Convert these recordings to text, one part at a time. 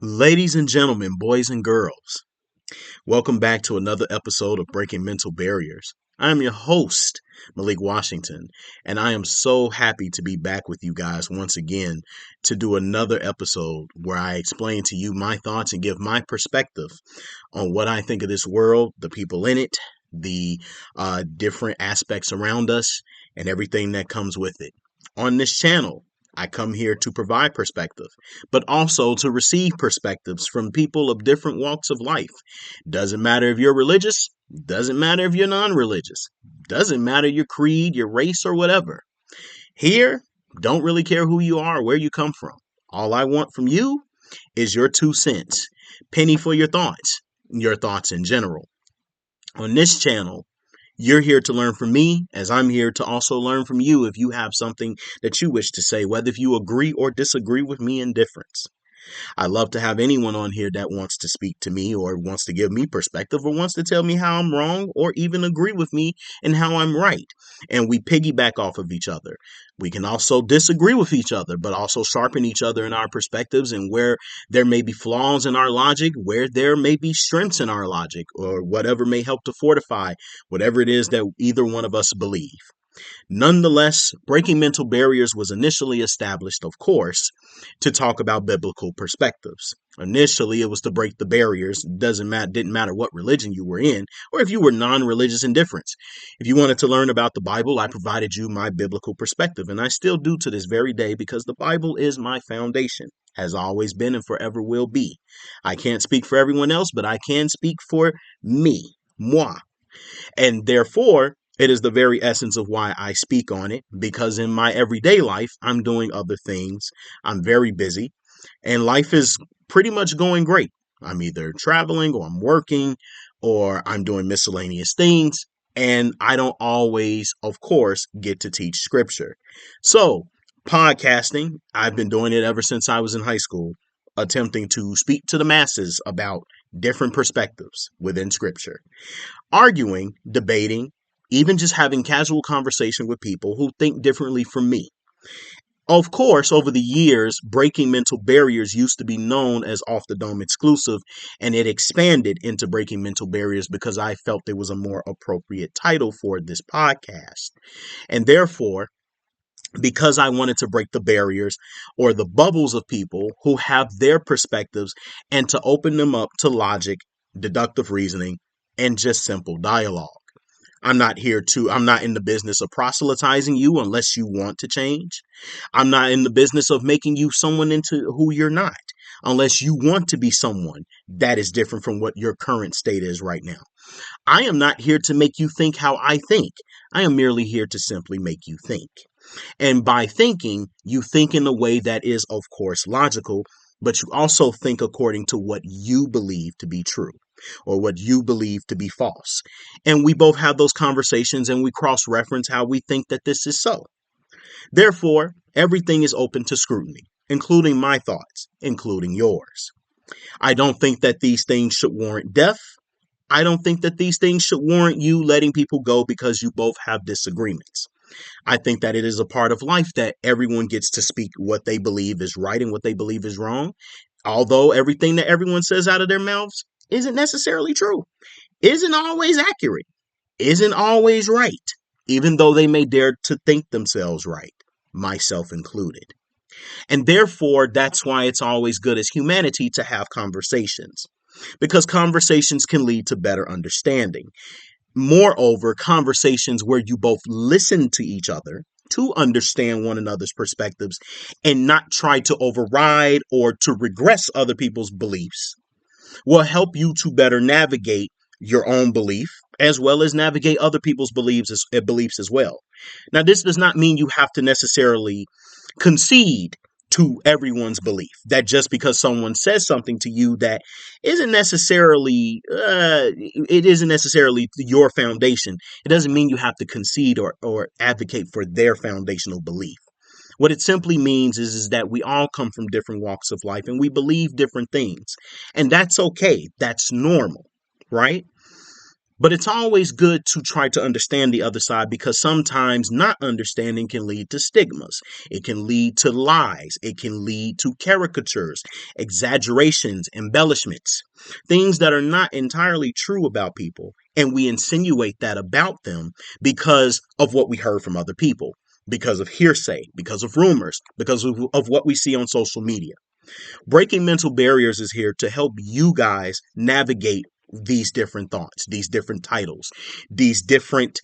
Ladies and gentlemen, boys and girls, welcome back to another episode of Breaking Mental Barriers. I am your host, Malik Washington, and I am so happy to be back with you guys once again to do another episode where I explain to you my thoughts and give my perspective on what I think of this world, the people in it, the different aspects around us, and everything that comes with it. On this channel, I come here to provide perspective, but also to receive perspectives from people of different walks of life. Doesn't matter if you're religious, doesn't matter if you're non-religious, doesn't matter your creed, your race, or whatever. Here, don't really care who you are or where you come from. All I want from you is your 2 cents. Penny for your thoughts in general. On this channel, you're here to learn from me, as I'm here to also learn from you if you have something that you wish to say, whether if you agree or disagree with me in difference. I love to have anyone on here that wants to speak to me or wants to give me perspective or wants to tell me how I'm wrong or even agree with me and how I'm right. And we piggyback off of each other. We can also disagree with each other, but also sharpen each other in our perspectives and where there may be flaws in our logic, where there may be strengths in our logic, or whatever may help to fortify whatever it is that either one of us believe. Nonetheless, breaking mental barriers was initially established, of course, to talk about biblical perspectives. Initially, it was to break the barriers. Didn't matter what religion you were in, or if you were non-religious indifference. If you wanted to learn about the Bible, I provided you my biblical perspective, and I still do to this very day because the Bible is my foundation, has always been and forever will be. I can't speak for everyone else, but I can speak for me, moi. And therefore, it is the very essence of why I speak on it, because in my everyday life, I'm doing other things. I'm very busy, and life is pretty much going great. I'm either traveling or I'm working or I'm doing miscellaneous things. And I don't always, of course, get to teach scripture. So, podcasting, I've been doing it ever since I was in high school, attempting to speak to the masses about different perspectives within scripture, arguing, debating, even just having casual conversation with people who think differently from me. Of course, over the years, breaking mental barriers used to be known as Off the Dome exclusive, and it expanded into breaking mental barriers because I felt there was a more appropriate title for this podcast. And therefore, because I wanted to break the barriers or the bubbles of people who have their perspectives and to open them up to logic, deductive reasoning, and just simple dialogue. I'm not in the business of proselytizing you unless you want to change. I'm not in the business of making you someone into who you're not unless you want to be someone that is different from what your current state is right now. I am not here to make you think how I think. I am merely here to simply make you think. And by thinking, you think in a way that is, of course, logical, but you also think according to what you believe to be true or what you believe to be false. And we both have those conversations and we cross reference how we think that this is so. Therefore, everything is open to scrutiny, including my thoughts, including yours. I don't think that these things should warrant death. I don't think that these things should warrant you letting people go because you both have disagreements. I think that it is a part of life that everyone gets to speak what they believe is right and what they believe is wrong. Although everything that everyone says out of their mouths isn't necessarily true, isn't always accurate, isn't always right, even though they may dare to think themselves right, myself included. And therefore, that's why it's always good as humanity to have conversations, because conversations can lead to better understanding. Moreover, conversations where you both listen to each other to understand one another's perspectives and not try to override or to regress other people's beliefs will help you to better navigate your own belief as well as navigate other people's beliefs as well. Now, this does not mean you have to necessarily concede to everyone's belief that just because someone says something to you that isn't necessarily your foundation, it doesn't mean you have to concede or advocate for their foundational belief. What it simply means is that we all come from different walks of life and we believe different things, and that's okay. That's normal, right? But it's always good to try to understand the other side, because sometimes not understanding can lead to stigmas. It can lead to lies. It can lead to caricatures, exaggerations, embellishments, things that are not entirely true about people. And we insinuate that about them because of what we heard from other people, because of hearsay, because of rumors, because of what we see on social media. Breaking Mental Barriers is here to help you guys navigate these different thoughts, these different titles, these different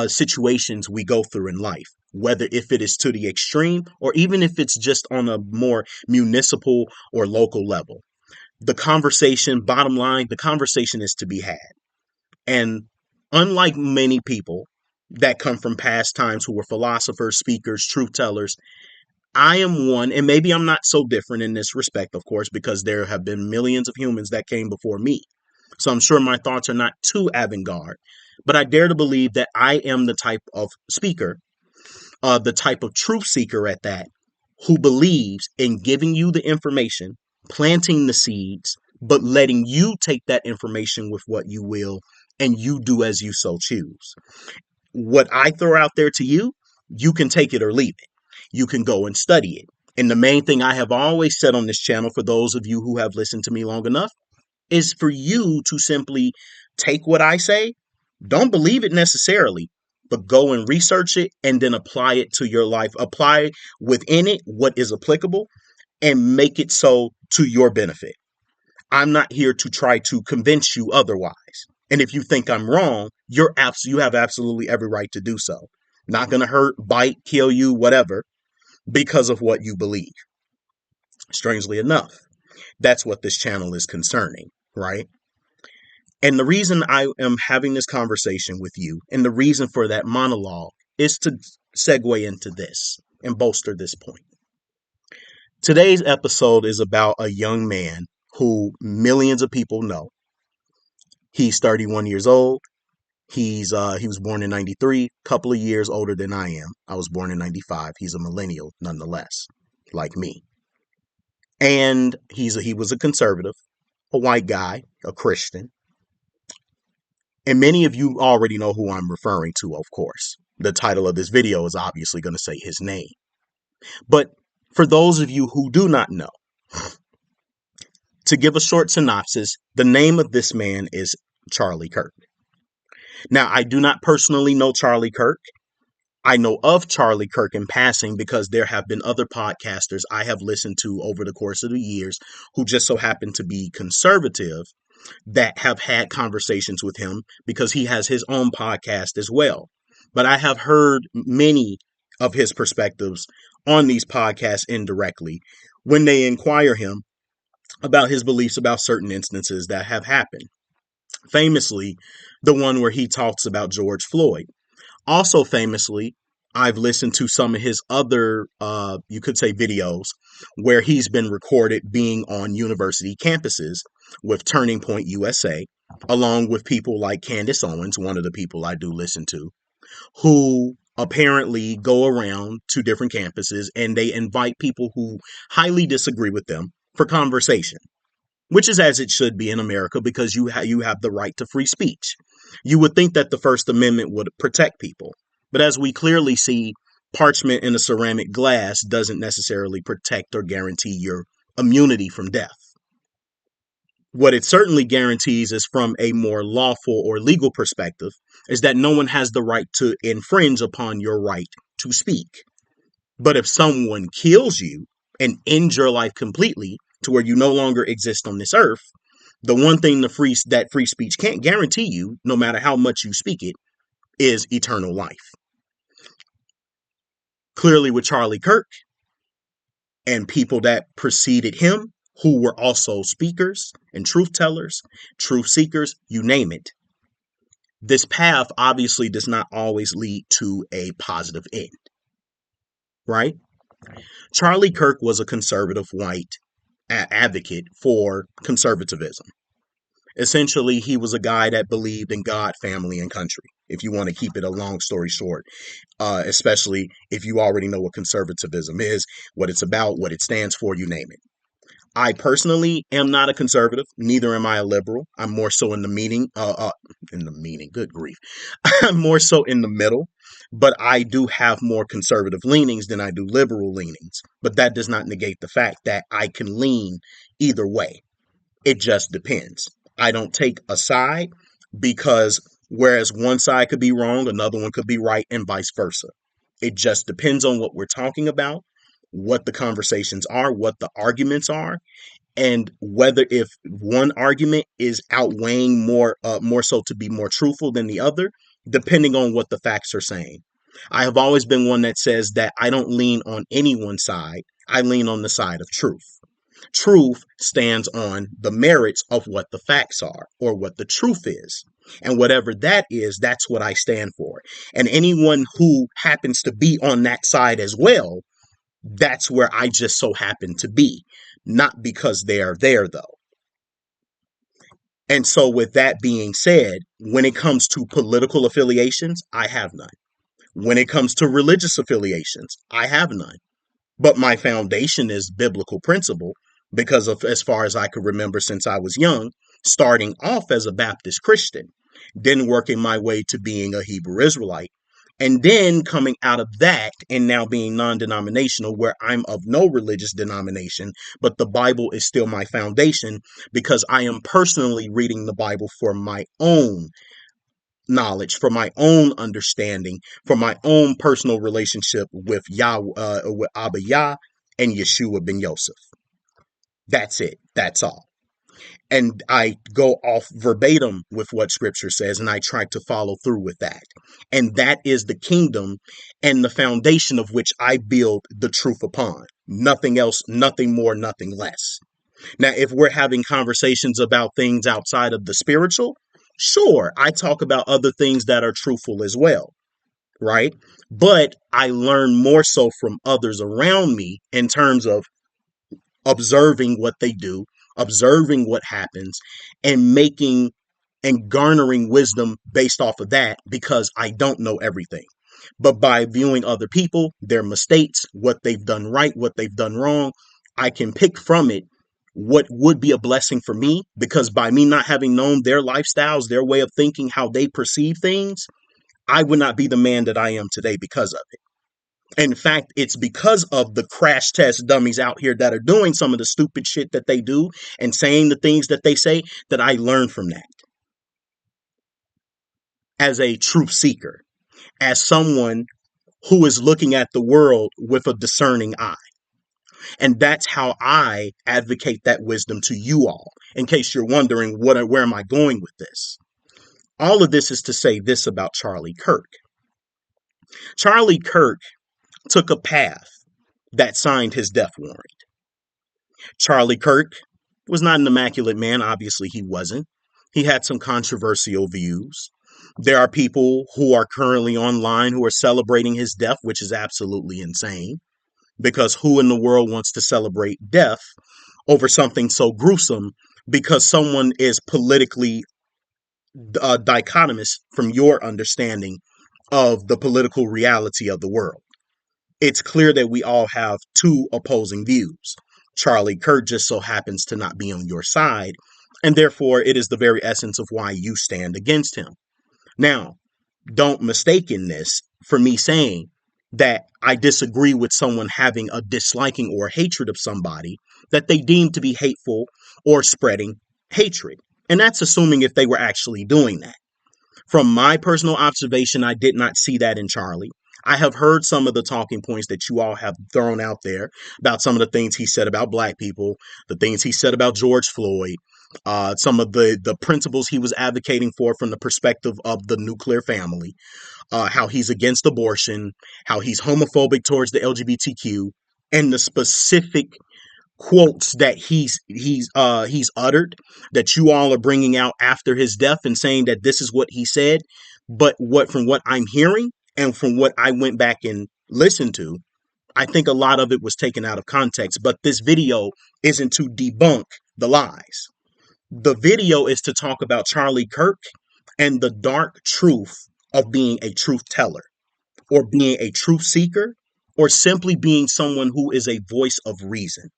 situations we go through in life, whether if it is to the extreme or even if it's just on a more municipal or local level. The conversation, bottom line, the conversation is to be had. And unlike many people that come from past times who were philosophers, speakers, truth tellers, I am one, and maybe I'm not so different in this respect, of course, because there have been millions of humans that came before me. So I'm sure my thoughts are not too avant-garde, but I dare to believe that I am the type of speaker, the type of truth seeker at that, who believes in giving you the information, planting the seeds, but letting you take that information with what you will, and you do as you so choose. What I throw out there to you, you can take it or leave it. You can go and study it. And the main thing I have always said on this channel, for those of you who have listened to me long enough, is for you to simply take what I say. Don't believe it necessarily, but go and research it and then apply it to your life. Apply within it what is applicable and make it so to your benefit. I'm not here to try to convince you otherwise. And if you think I'm wrong, you have absolutely every right to do so. Not going to hurt, bite, kill you, whatever, because of what you believe. Strangely enough, that's what this channel is concerning, right? And the reason I am having this conversation with you, and the reason for that monologue, is to segue into this and bolster this point. Today's episode is about a young man who millions of people know. He's 31 years old. He was born in 93, a couple of years older than I am. I was born in 95. He's a millennial nonetheless, like me. And he was a conservative, a white guy, a Christian. And many of you already know who I'm referring to, of course. The title of this video is obviously going to say his name. But for those of you who do not know, to give a short synopsis, the name of this man is Charlie Kirk. Now, I do not personally know Charlie Kirk. I know of Charlie Kirk in passing because there have been other podcasters I have listened to over the course of the years who just so happen to be conservative that have had conversations with him because he has his own podcast as well. But I have heard many of his perspectives on these podcasts indirectly when they inquire him about his beliefs about certain instances that have happened. Famously, the one where he talks about George Floyd. Also famously, I've listened to some of his other, you could say, videos where he's been recorded being on university campuses with Turning Point USA, along with people like Candace Owens, one of the people I do listen to, who apparently go around to different campuses and they invite people who highly disagree with them for conversation, which is as it should be in America because you have the right to free speech. You would think that the First Amendment would protect people. But as we clearly see, parchment in a ceramic glass doesn't necessarily protect or guarantee your immunity from death. What it certainly guarantees is from a more lawful or legal perspective is that no one has the right to infringe upon your right to speak. But if someone kills you and ends your life completely to where you no longer exist on this earth, the one thing that free speech can't guarantee you, no matter how much you speak it, is eternal life. Clearly with Charlie Kirk and people that preceded him, who were also speakers and truth tellers, truth seekers, you name it. This path obviously does not always lead to a positive end, right? Charlie Kirk was a conservative white advocate for conservatism. Essentially, he was a guy that believed in God, family, and country, if you want to keep it a long story short, especially if you already know what conservatism is, what it's about, what it stands for, you name it. I personally am not a conservative, neither am I a liberal. I'm more so in the meaning, good grief. I'm more so in the middle, but I do have more conservative leanings than I do liberal leanings. But that does not negate the fact that I can lean either way. It just depends. I don't take a side because whereas one side could be wrong, another one could be right, and vice versa. It just depends on what we're talking about, what the conversations are, what the arguments are, and whether if one argument is outweighing more so to be more truthful than the other, depending on what the facts are saying. I have always been one that says that I don't lean on anyone's side. I lean on the side of truth. Truth stands on the merits of what the facts are or what the truth is. And whatever that is, that's what I stand for. And anyone who happens to be on that side as well, that's where I just so happen to be. Not because they are there, though. And so, with that being said, when it comes to political affiliations, I have none. When it comes to religious affiliations, I have none. But my foundation is biblical principle because of as far as I could remember since I was young, starting off as a Baptist Christian, then working my way to being a Hebrew Israelite, and then coming out of that and now being non-denominational where I'm of no religious denomination, but the Bible is still my foundation because I am personally reading the Bible for my own knowledge, for my own understanding, for my own personal relationship with Yah, with Abba Yah and Yeshua ben Yosef. That's it. That's all. And I go off verbatim with what scripture says, and I try to follow through with that. And that is the kingdom and the foundation of which I build the truth upon. Nothing else, nothing more, nothing less. Now, if we're having conversations about things outside of the spiritual, sure, I talk about other things that are truthful as well, right? But I learn more so from others around me in terms of observing what they do, observing what happens, and making and garnering wisdom based off of that because I don't know everything. But by viewing other people, their mistakes, what they've done right, what they've done wrong, I can pick from it what would be a blessing for me because by me not having known their lifestyles, their way of thinking, how they perceive things, I would not be the man that I am today because of it. In fact, it's because of the crash test dummies out here that are doing some of the stupid shit that they do and saying the things that they say that I learned from that as a truth seeker, as someone who is looking at the world with a discerning eye. And that's how I advocate that wisdom to you all, in case you're wondering where am I going with this? All of this is to say this about Charlie Kirk. Charlie Kirk took a path that signed his death warrant. Charlie Kirk was not an immaculate man. Obviously, he wasn't. He had some controversial views. There are people who are currently online who are celebrating his death, which is absolutely insane. Because who in the world wants to celebrate death over something so gruesome because someone is politically dichotomous from your understanding of the political reality of the world? It's clear that we all have two opposing views. Charlie Kirk just so happens to not be on your side, and therefore it is the very essence of why you stand against him. Now, don't mistake in this for me saying that I disagree with someone having a disliking or hatred of somebody that they deem to be hateful or spreading hatred. And that's assuming if they were actually doing that. From my personal observation, I did not see that in Charlie. I have heard some of the talking points that you all have thrown out there about some of the things he said about black people, the things he said about George Floyd, some of the principles he was advocating for from the perspective of the nuclear family, how he's against abortion, how he's homophobic towards the LGBTQ, and the specific quotes that he's uttered that you all are bringing out after his death and saying that this is what he said. But what from what I'm hearing and from what I went back and listened to, I think a lot of it was taken out of context. But this video isn't to debunk the lies. The video is to talk about Charlie Kirk and the dark truth of being a truth teller or being a truth seeker or simply being someone who is a voice of reason.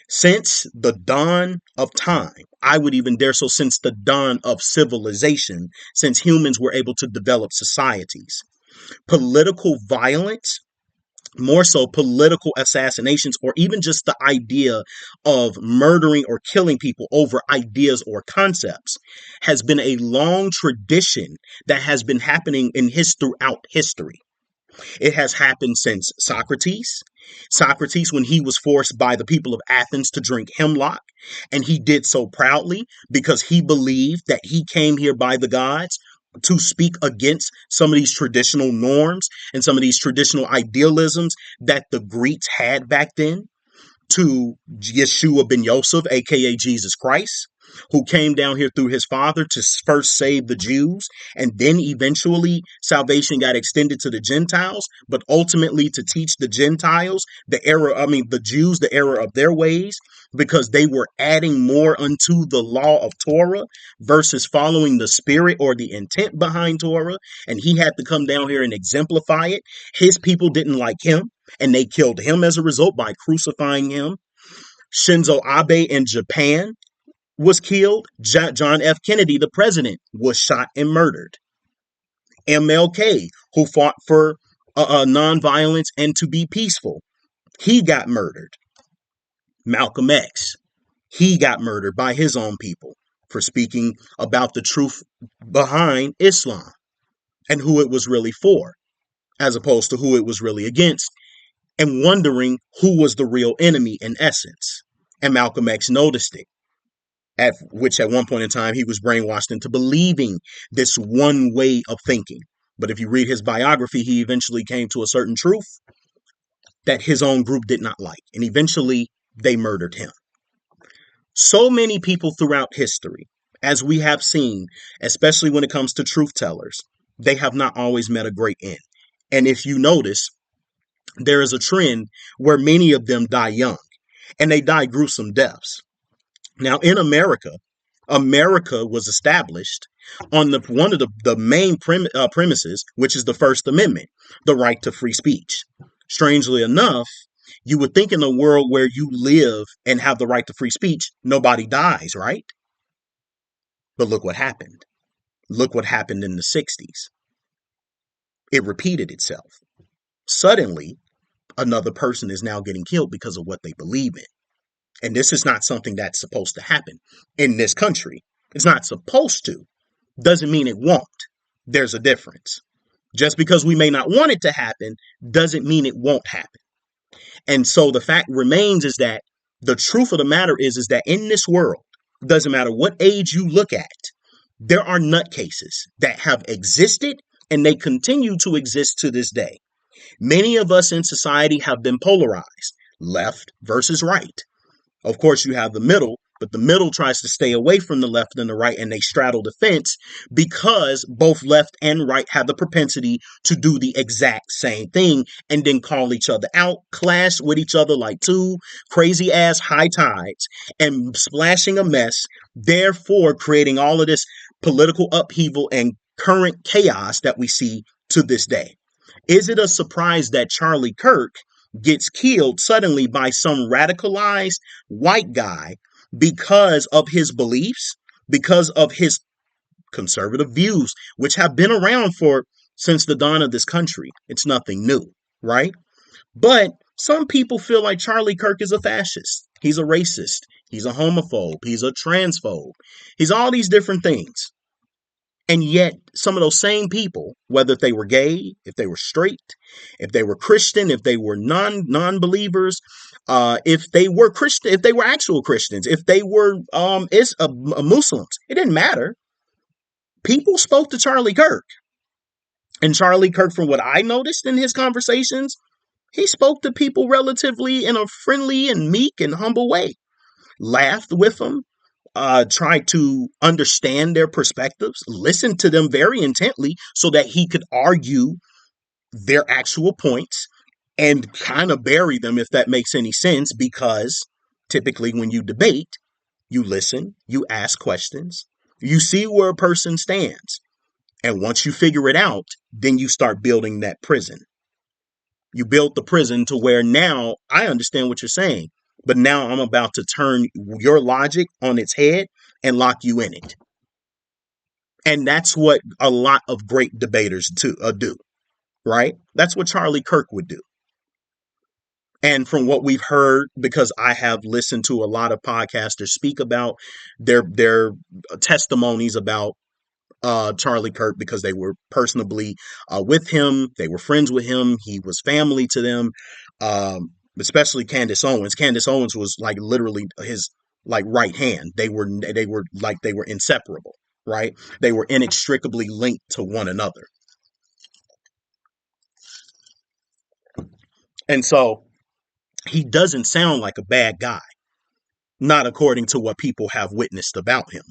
Since the dawn of time, I would even dare so, since the dawn of civilization, since humans were able to develop societies, political violence, more so political assassinations, or even just the idea of murdering or killing people over ideas or concepts, has been a long tradition that has been happening in throughout history. It has happened since Socrates. Socrates, when he was forced by the people of Athens to drink hemlock, and he did so proudly because he believed that he came here by the gods to speak against some of these traditional norms and some of these traditional idealisms that the Greeks had back then, to Yeshua ben Yosef, aka Jesus Christ, who came down here through his father to first save the Jews, and then eventually salvation got extended to the Gentiles, but ultimately to teach the Gentiles the Jews the error of their ways, because they were adding more unto the law of Torah versus following the spirit or the intent behind Torah. And he had to come down here and exemplify it. His people didn't like him, and they killed him as a result by crucifying him. Shinzo Abe in Japan was killed. John F. Kennedy, the president, was shot and murdered. MLK, who fought for nonviolence and to be peaceful, he got murdered. Malcolm X, he got murdered by his own people for speaking about the truth behind Islam and who it was really for, as opposed to who it was really against, and wondering who was the real enemy in essence. And Malcolm X noticed it, at one point in time he was brainwashed into believing this one way of thinking. But if you read his biography, he eventually came to a certain truth that his own group did not like, and eventually they murdered him. So many people throughout history, as we have seen, especially when it comes to truth tellers, they have not always met a great end. And if you notice, there is a trend where many of them die young, and they die gruesome deaths. Now, in America, America was established on one of the main premises, which is the First Amendment, the right to free speech. Strangely enough, you would think in a world where you live and have the right to free speech, nobody dies, right? But look what happened. Look what happened in the 60s. It repeated itself. Suddenly, another person is now getting killed because of what they believe in. And this is not something that's supposed to happen in this country. It's not supposed to. Doesn't mean it won't. There's a difference. Just because we may not want it to happen doesn't mean it won't happen. And so the fact remains is that the truth of the matter is that in this world, doesn't matter what age you look at, there are nutcases that have existed and they continue to exist to this day. Many of us in society have been polarized, left versus right. Of course, you have the middle, but the middle tries to stay away from the left and the right, and they straddle the fence because both left and right have the propensity to do the exact same thing and then call each other out, clash with each other like two crazy ass high tides and splashing a mess, therefore creating all of this political upheaval and current chaos that we see to this day. Is it a surprise that Charlie Kirk gets killed suddenly by some radicalized white guy because of his beliefs, because of his conservative views, which have been around since the dawn of this country? It's nothing new, right? But some people feel like Charlie Kirk is a fascist. He's a racist. He's a homophobe. He's a transphobe. He's all these different things. And yet, some of those same people, whether they were gay, if they were straight, if they were Christian, if they were non-believers, if they were Christian, if they were actual Christians, if they were Muslims, it didn't matter. People spoke to Charlie Kirk. And Charlie Kirk, from what I noticed in his conversations, he spoke to people relatively in a friendly and meek and humble way. Laughed with them. Try to understand their perspectives, listen to them very intently so that he could argue their actual points and kind of bury them, if that makes any sense, because typically when you debate, you listen, you ask questions, you see where a person stands. And once you figure it out, then you start building that prison. You build the prison to where now I understand what you're saying. But now I'm about to turn your logic on its head and lock you in it. And that's what a lot of great debaters do, right? That's what Charlie Kirk would do. And from what we've heard, because I have listened to a lot of podcasters speak about their testimonies about Charlie Kirk, because they were personally with him, they were friends with him, he was family to them, especially Candace Owens. Candace Owens was like literally his like right hand. They were inseparable, right? They were inextricably linked to one another. And so he doesn't sound like a bad guy, not according to what people have witnessed about him,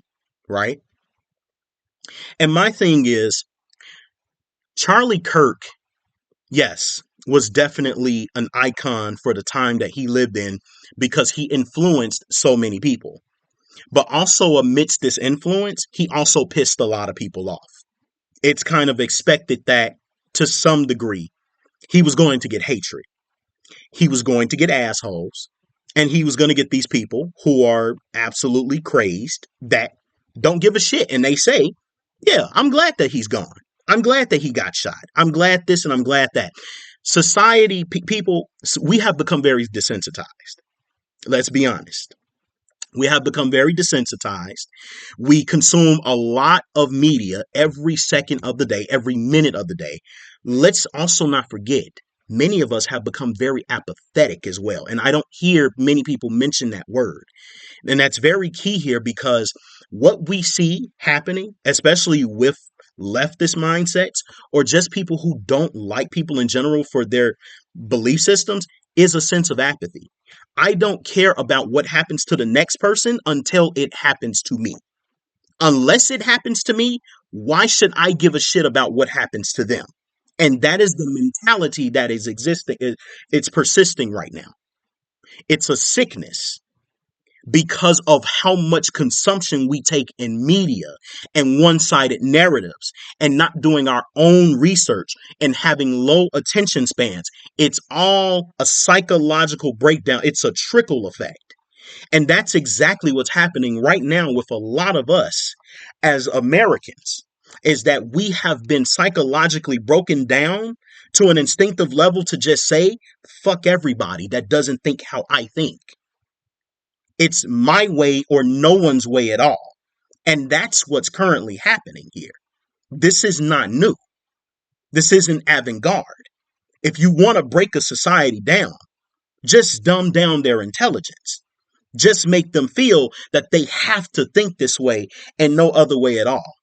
right? And my thing is, Charlie Kirk, yes, was definitely an icon for the time that he lived in because he influenced so many people. But also amidst this influence, he also pissed a lot of people off. It's kind of expected that to some degree, he was going to get hatred. He was going to get assholes. And he was going to get these people who are absolutely crazed that don't give a shit. And they say, yeah, I'm glad that he's gone. I'm glad that he got shot. I'm glad this and I'm glad that. Society, people, we have become very desensitized. Let's be honest. We have become very desensitized. We consume a lot of media every second of the day, every minute of the day. Let's also not forget, many of us have become very apathetic as well. And I don't hear many people mention that word. And that's very key here, because what we see happening, especially with leftist mindsets or just people who don't like people in general for their belief systems, is a sense of apathy. I don't care about what happens to the next person until it happens to me. Unless it happens to me, why should I give a shit about what happens to them? And that is the mentality that is existing. It's persisting right now. It's a sickness because of how much consumption we take in media and one-sided narratives and not doing our own research and having low attention spans. It's all a psychological breakdown. It's a trickle effect. And that's exactly what's happening right now with a lot of us as Americans, is that we have been psychologically broken down to an instinctive level to just say, fuck everybody that doesn't think how I think. It's my way or no one's way at all. And that's what's currently happening here. This is not new. This isn't avant-garde. If you want to break a society down, just dumb down their intelligence. Just make them feel that they have to think this way and no other way at all.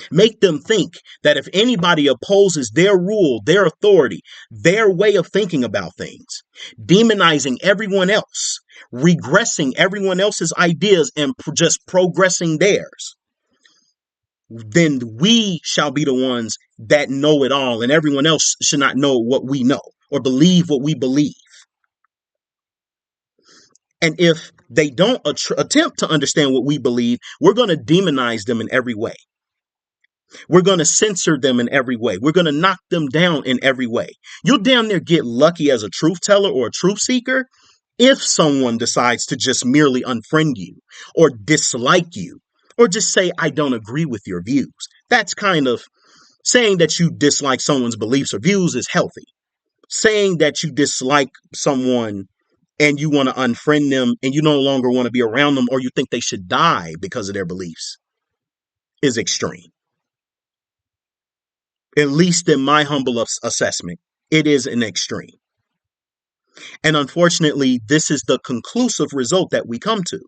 Make them think that if anybody opposes their rule, their authority, their way of thinking about things, demonizing everyone else, regressing everyone else's ideas and just progressing theirs, then we shall be the ones that know it all, and everyone else should not know what we know or believe what we believe. And if they don't attempt to understand what we believe, we're going to demonize them in every way. We're going to censor them in every way. We're going to knock them down in every way. You'll damn near get lucky as a truth teller or a truth seeker if someone decides to just merely unfriend you or dislike you or just say, I don't agree with your views. That's kind of saying that you dislike someone's beliefs or views is healthy. Saying that you dislike someone and you want to unfriend them and you no longer want to be around them, or you think they should die because of their beliefs, is extreme. At least in my humble assessment, it is an extreme. And unfortunately, this is the conclusive result that we come to.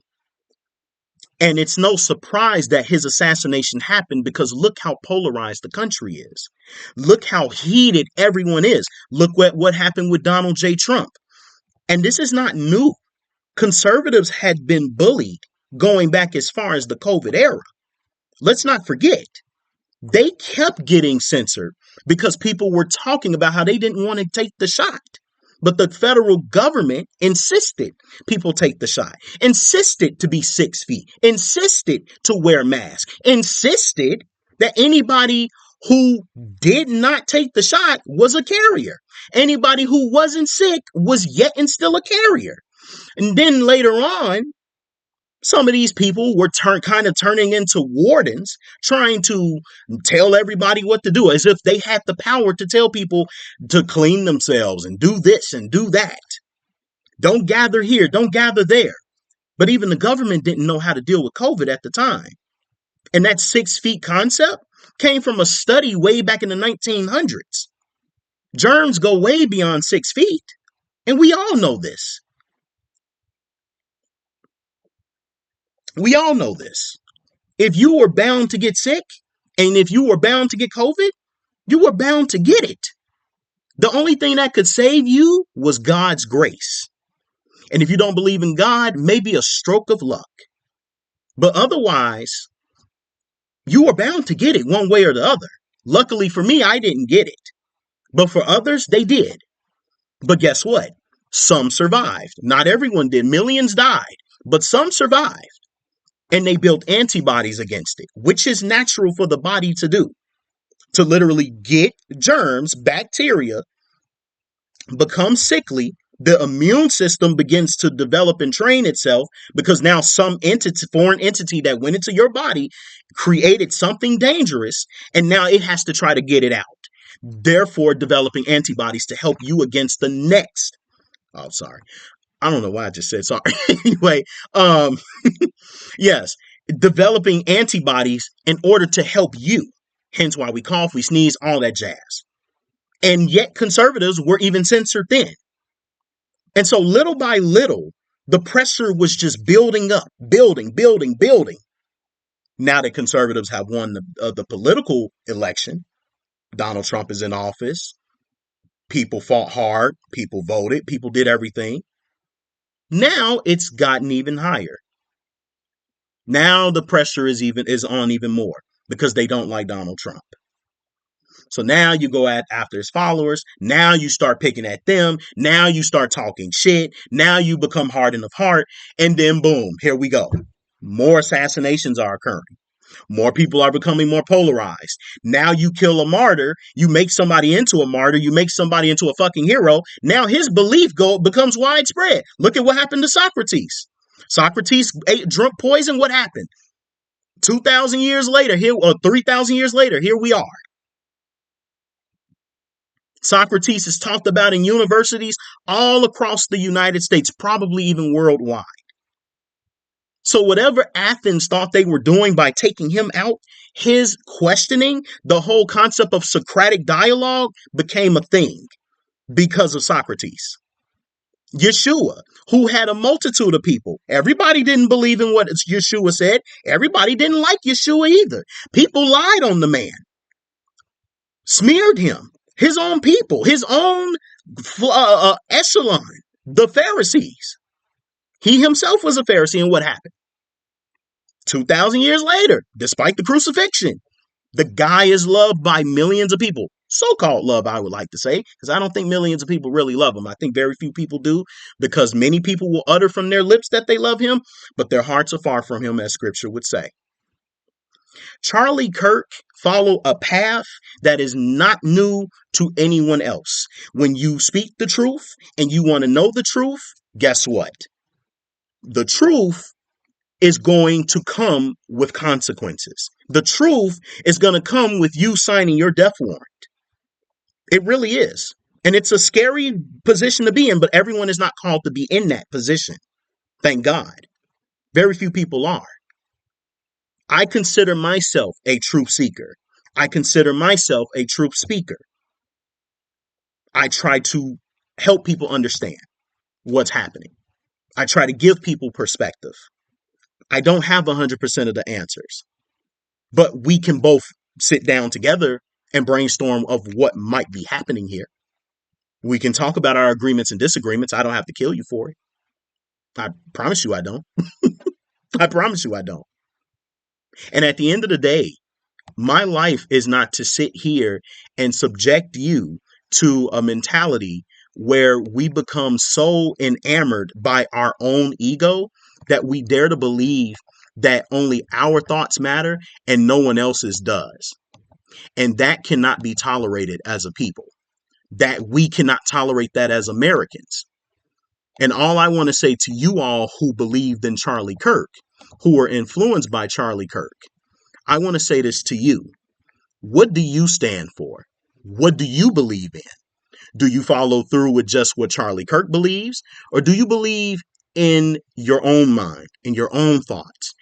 And it's no surprise that his assassination happened, because look how polarized the country is. Look how heated everyone is. Look what happened with Donald J. Trump. And this is not new. Conservatives had been bullied going back as far as the COVID era. Let's not forget. They kept getting censored because people were talking about how they didn't want to take the shot. But the federal government insisted people take the shot, insisted to be 6 feet, insisted to wear masks, insisted that anybody who did not take the shot was a carrier. Anybody who wasn't sick was yet and still a carrier. And then later on, some of these people were kind of turning into wardens, trying to tell everybody what to do, as if they had the power to tell people to clean themselves and do this and do that. Don't gather here, don't gather there. But even the government didn't know how to deal with COVID at the time. And that 6 feet concept came from a study way back in the 1900s. Germs go way beyond 6 feet. And we all know this. We all know this. If you were bound to get sick, and if you were bound to get COVID, you were bound to get it. The only thing that could save you was God's grace. And if you don't believe in God, maybe a stroke of luck. But otherwise, you were bound to get it one way or the other. Luckily for me, I didn't get it. But for others, they did. But guess what? Some survived. Not everyone did. Millions died. But some survived. And they built antibodies against it, which is natural for the body to do. To literally get germs, bacteria, become sickly. The immune system begins to develop and train itself because now some entity, foreign entity that went into your body created something dangerous, and now it has to try to get it out. Therefore, developing antibodies to help you against the next. Oh, sorry. I don't know why I just said sorry. Anyway, yes, developing antibodies in order to help you. Hence why we cough, we sneeze, all that jazz. And yet conservatives were even censored then. And so little by little, the pressure was just building up, building. Now that conservatives have won the political election, Donald Trump is in office. People fought hard. People voted. People did everything. Now it's gotten even higher. Now the pressure is on even more because they don't like Donald Trump. So now you go after his followers. Now you start picking at them. Now you start talking shit. Now you become hardened of heart. And then boom, here we go. More assassinations are occurring. More people are becoming more polarized. Now you kill a martyr. You make somebody into a martyr. You make somebody into a fucking hero. Now his belief becomes widespread. Look at what happened to Socrates. Socrates drunk poison. What happened? 2,000 years later, or 3,000 years later, here we are. Socrates is talked about in universities all across the United States, probably even worldwide. So whatever Athens thought they were doing by taking him out, his questioning, the whole concept of Socratic dialogue became a thing because of Socrates. Yeshua, who had a multitude of people. Everybody didn't believe in what Yeshua said. Everybody didn't like Yeshua either. People lied on the man, smeared him. His own people, his own echelon, the Pharisees. He himself was a Pharisee, and what happened? 2,000 years later, despite the crucifixion, the guy is loved by millions of people. So-called love, I would like to say, because I don't think millions of people really love him. I think very few people do, because many people will utter from their lips that they love him, but their hearts are far from him, as scripture would say. Charlie Kirk followed a path that is not new to anyone else. When you speak the truth and you want to know the truth, guess what? The truth is going to come with consequences. The truth is going to come with you signing your death warrant. It really is. And it's a scary position to be in, but everyone is not called to be in that position. Thank God. Very few people are. I consider myself a truth seeker. I consider myself a truth speaker. I try to help people understand what's happening. I try to give people perspective. I don't have 100% of the answers, but we can both sit down together and brainstorm of what might be happening here. We can talk about our agreements and disagreements. I don't have to kill you for it. I promise you I don't. I promise you I don't. And at the end of the day, my life is not to sit here and subject you to a mentality where we become so enamored by our own ego that we dare to believe that only our thoughts matter and no one else's does. And that cannot be tolerated as a people. That we cannot tolerate that as Americans. And all I want to say to you all who believed in Charlie Kirk, who were influenced by Charlie Kirk, I want to say this to you. What do you stand for? What do you believe in? Do you follow through with just what Charlie Kirk believes? Or do you believe in your own mind, in your own thoughts,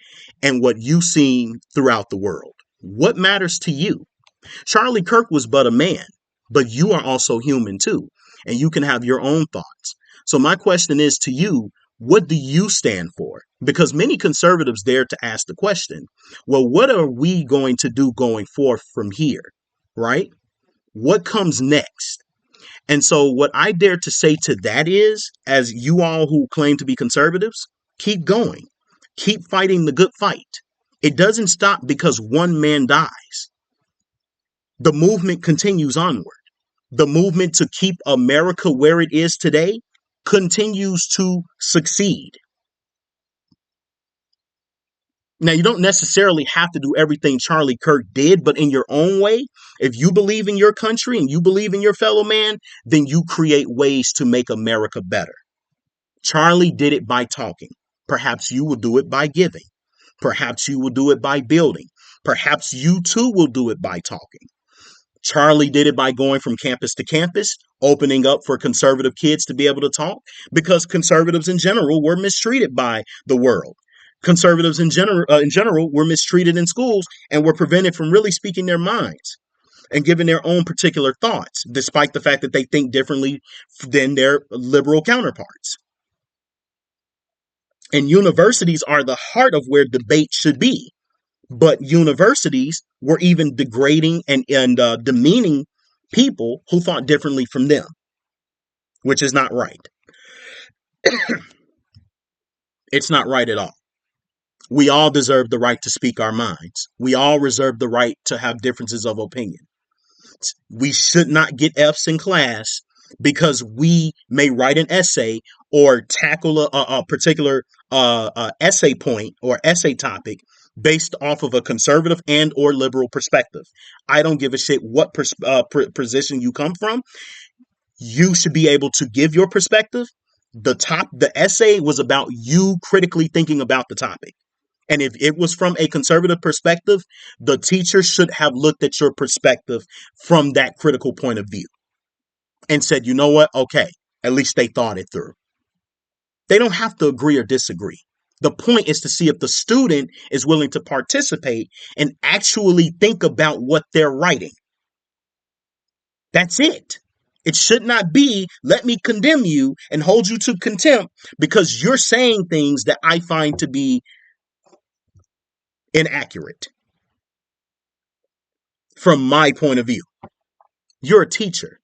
and what you see throughout the world? What matters to you? Charlie Kirk was but a man, but you are also human too, and you can have your own thoughts. So my question is to you, what do you stand for? Because many conservatives dare to ask the question, well, what are we going to do going forth from here? Right? What comes next? And so what I dare to say to that is, as you all who claim to be conservatives, keep going. Keep fighting the good fight. It doesn't stop because one man dies. The movement continues onward. The movement to keep America where it is today continues to succeed. Now, you don't necessarily have to do everything Charlie Kirk did, but in your own way, if you believe in your country and you believe in your fellow man, then you create ways to make America better. Charlie did it by talking. Perhaps you will do it by giving. Perhaps you will do it by building. Perhaps you too will do it by talking. Charlie did it by going from campus to campus, opening up for conservative kids to be able to talk, because conservatives in general were mistreated by the world. Conservatives in general were mistreated in schools and were prevented from really speaking their minds and giving their own particular thoughts, despite the fact that they think differently than their liberal counterparts. And universities are the heart of where debate should be. But universities were even degrading and demeaning people who thought differently from them, which is not right. It's not right at all. We all deserve the right to speak our minds. We all reserve the right to have differences of opinion. We should not get F's in class because we may write an essay or tackle a particular essay point or essay topic based off of a conservative and or liberal perspective. I don't give a shit what position you come from. You should be able to give your perspective. The essay was about you critically thinking about the topic. And if it was from a conservative perspective, the teacher should have looked at your perspective from that critical point of view and said, you know what? Okay, at least they thought it through. They don't have to agree or disagree. The point is to see if the student is willing to participate and actually think about what they're writing. That's it. It should not be, let me condemn you and hold you to contempt because you're saying things that I find to be inaccurate from my point of view. You're a teacher.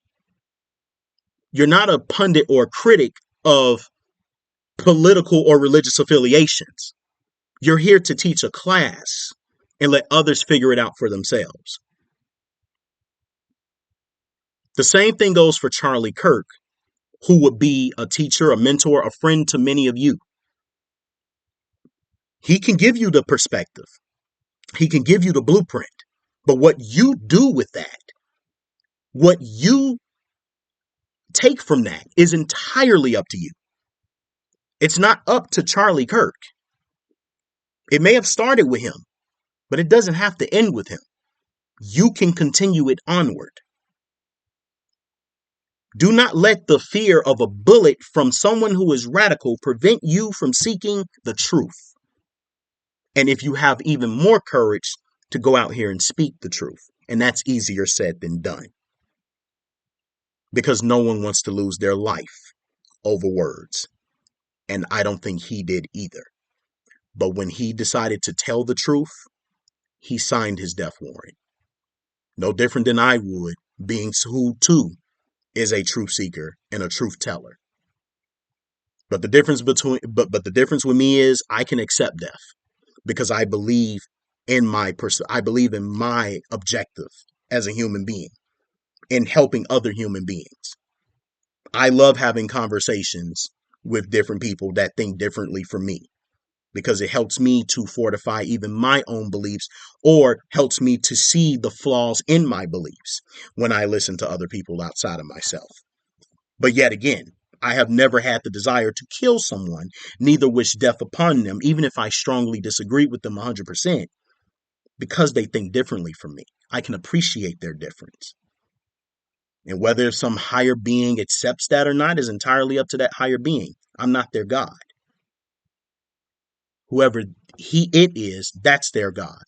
You're not a pundit or a critic of political or religious affiliations. You're here to teach a class and let others figure it out for themselves. The same thing goes for Charlie Kirk, who would be a teacher, a mentor, a friend to many of you. He can give you the perspective. He can give you the blueprint. But what you do with that, what you take from that is entirely up to you. It's not up to Charlie Kirk. It may have started with him, but it doesn't have to end with him. You can continue it onward. Do not let the fear of a bullet from someone who is radical prevent you from seeking the truth. And if you have even more courage to go out here and speak the truth, and that's easier said than done. Because no one wants to lose their life over words. And I don't think he did either. But when he decided to tell the truth, he signed his death warrant. No different than I would, being who too is a truth seeker and a truth teller. But the difference with me is I can accept death because I believe in my objective as a human being in helping other human beings. I love having conversations with different people that think differently from me. because it helps me to fortify even my own beliefs, or helps me to see the flaws in my beliefs when I listen to other people outside of myself. But yet again, I have never had the desire to kill someone, neither wish death upon them, even if I strongly disagree with them 100%, because they think differently from me. I can appreciate their difference. And whether some higher being accepts that or not is entirely up to that higher being. I'm not their God. Whoever it is, that's their God.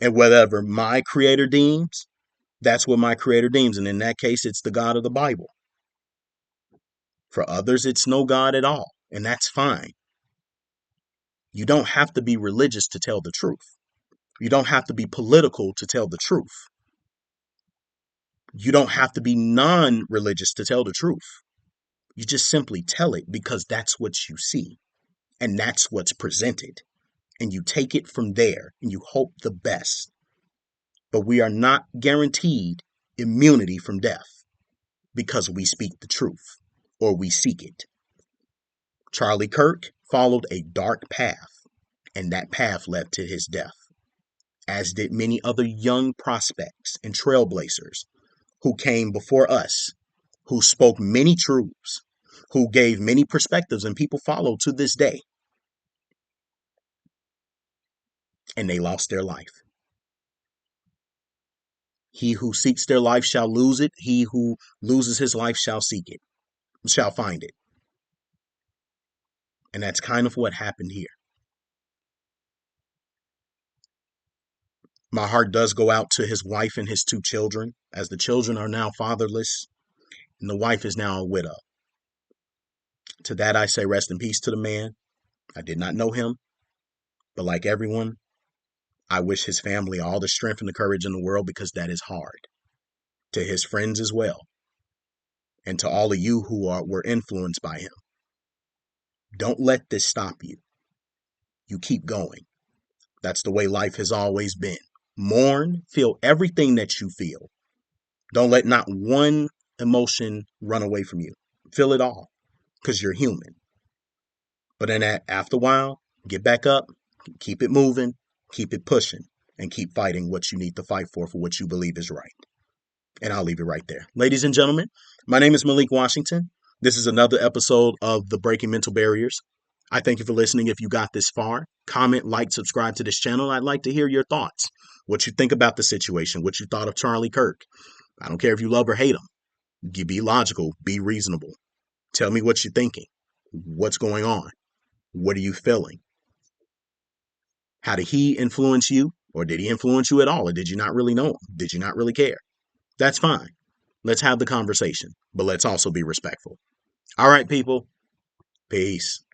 And whatever my creator deems, that's what my creator deems. And in that case, it's the God of the Bible. For others, it's no God at all. And that's fine. You don't have to be religious to tell the truth. You don't have to be political to tell the truth. You don't have to be non-religious to tell the truth. You just simply tell it because that's what you see. And that's what's presented. And you take it from there and you hope the best. But we are not guaranteed immunity from death because we speak the truth or we seek it. Charlie Kirk followed a dark path, and that path led to his death, as did many other young prospects and trailblazers who came before us, who spoke many truths, who gave many perspectives, and people follow to this day. And they lost their life. He who seeks their life shall lose it. He who loses his life shall seek it, shall find it. And that's kind of what happened here. My heart does go out to his wife and his two children, as the children are now fatherless and the wife is now a widow. To that I say rest in peace to the man. I did not know him, but like everyone, I wish his family all the strength and the courage in the world, because that is hard. To his friends as well, and to all of you who were influenced by him. Don't let this stop you. You keep going. That's the way life has always been. Mourn, feel everything that you feel. Don't let not one emotion run away from you. Feel it all, because you're human. But then after a while, get back up, keep it moving, keep it pushing, and keep fighting what you need to fight for what you believe is right. And I'll leave it right there. Ladies and gentlemen, my name is Malik Washington. This is another episode of the Breaking Mental Barriers. I thank you for listening. If you got this far, comment, like, subscribe to this channel. I'd like to hear your thoughts, what you think about the situation, what you thought of Charlie Kirk. I don't care if you love or hate him. You be logical, be reasonable. Tell me what you're thinking. What's going on? What are you feeling? How did he influence you? Or did he influence you at all? Or did you not really know him? Did you not really care? That's fine. Let's have the conversation, but let's also be respectful. All right, people. Peace.